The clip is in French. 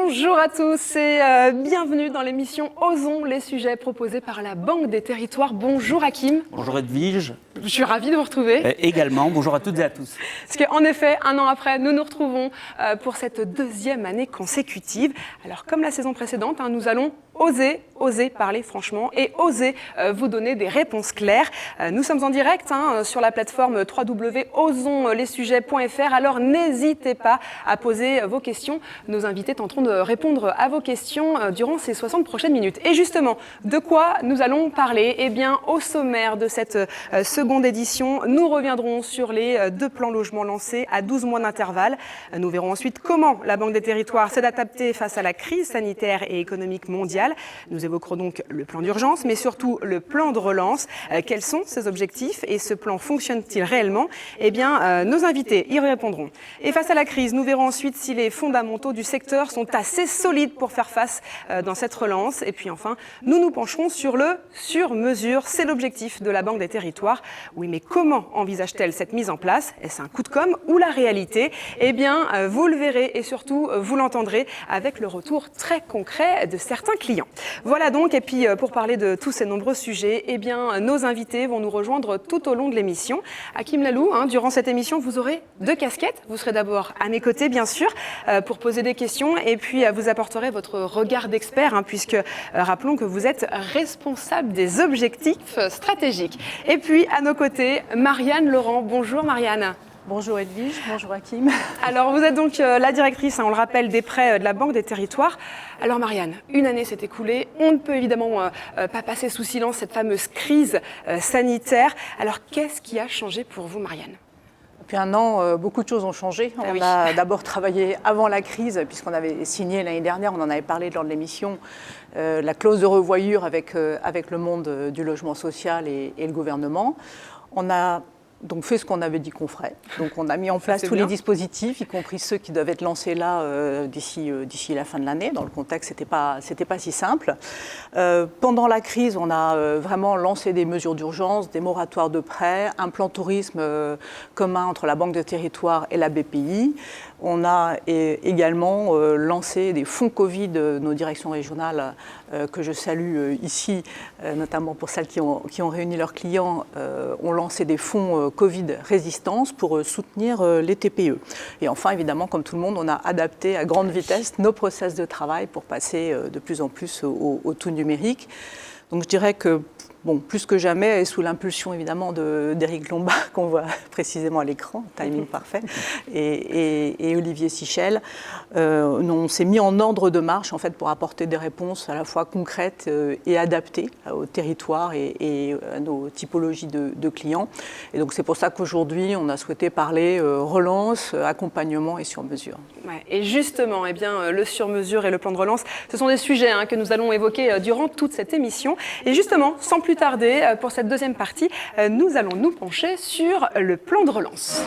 Bonjour à tous et bienvenue dans l'émission Osons les sujets proposés par la Banque des Territoires. Bonjour Hakim. Bonjour Edwige. Je suis ravie de vous retrouver. Également, bonjour à toutes et à tous. Parce qu'en effet, un an après, nous nous retrouvons pour cette deuxième année consécutive. Alors comme la saison précédente, nous allons oser parler franchement et oser vous donner des réponses claires. Nous sommes en direct sur la plateforme www.osonslessujets.fr. Alors n'hésitez pas à poser vos questions. Nos invités tenteront de répondre à vos questions durant ces 60 prochaines minutes. Et justement, de quoi nous allons parler ? Eh bien, au sommaire de cette seconde édition, nous reviendrons sur les 2 plans logements lancés à 12 mois d'intervalle. Nous verrons ensuite comment la Banque des Territoires s'est adaptée face à la crise sanitaire et économique mondiale. Nous évoquerons donc le plan d'urgence, mais surtout le plan de relance. Quels sont ses objectifs et ce plan fonctionne-t-il réellement ? Eh bien, nos invités y répondront. Et face à la crise, nous verrons ensuite si les fondamentaux du secteur sont assez solides pour faire face dans cette relance. Et puis enfin, nous nous pencherons sur le sur-mesure. C'est l'objectif de la Banque des Territoires. Oui, mais comment envisage-t-elle cette mise en place ? Est-ce un coup de com' ou la réalité ? Eh bien, vous le verrez et surtout, vous l'entendrez avec le retour très concret de certains clients. Voilà donc, et puis pour parler de tous ces nombreux sujets, eh bien, nos invités vont nous rejoindre tout au long de l'émission. Hakim Lalou, durant cette émission, vous aurez 2 casquettes. Vous serez d'abord à mes côtés, bien sûr, pour poser des questions, et puis vous apporterez votre regard d'expert, puisque rappelons que vous êtes responsable des objectifs stratégiques. Et puis, à nos côtés, Marianne Laurent. Bonjour Marianne. Bonjour Edwige, bonjour Hakim. Alors vous êtes donc la directrice, on le rappelle, des prêts de la Banque des Territoires. Alors Marianne, une année s'est écoulée, on ne peut évidemment pas passer sous silence cette fameuse crise sanitaire. Alors qu'est-ce qui a changé pour vous Marianne ? Depuis un an, beaucoup de choses ont changé. On a d'abord travaillé avant la crise, puisqu'on avait signé l'année dernière, on en avait parlé lors de l'émission, la clause de revoyure avec le monde du logement social et le gouvernement. On a donc fait ce qu'on avait dit qu'on ferait. Donc on a mis en place tous les dispositifs, y compris ceux qui doivent être lancés là d'ici la fin de l'année. Dans le contexte, c'était pas si simple. Pendant la crise, on a vraiment lancé des mesures d'urgence, des moratoires de prêts, un plan tourisme commun entre la Banque de Territoire et la BPI. On a également lancé des fonds Covid, nos directions régionales, que je salue ici, notamment pour celles qui ont réuni leurs clients, ont lancé des fonds Covid résistance pour soutenir les TPE. Et enfin, évidemment, comme tout le monde, on a adapté à grande vitesse nos process de travail pour passer de plus en plus au tout numérique. Donc je dirais que, plus que jamais, et sous l'impulsion évidemment d'Éric Lombard, qu'on voit précisément à l'écran, timing parfait, et Olivier Sichel, on s'est mis en ordre de marche en fait, pour apporter des réponses à la fois concrètes et adaptées au territoire et à nos typologies de clients. Et donc c'est pour ça qu'aujourd'hui, on a souhaité parler relance, accompagnement et sur-mesure. Ouais, et justement, le sur-mesure et le plan de relance, ce sont des sujets que nous allons évoquer durant toute cette émission. Et justement, sans plus tarder, pour cette deuxième partie, nous allons nous pencher sur le plan de relance.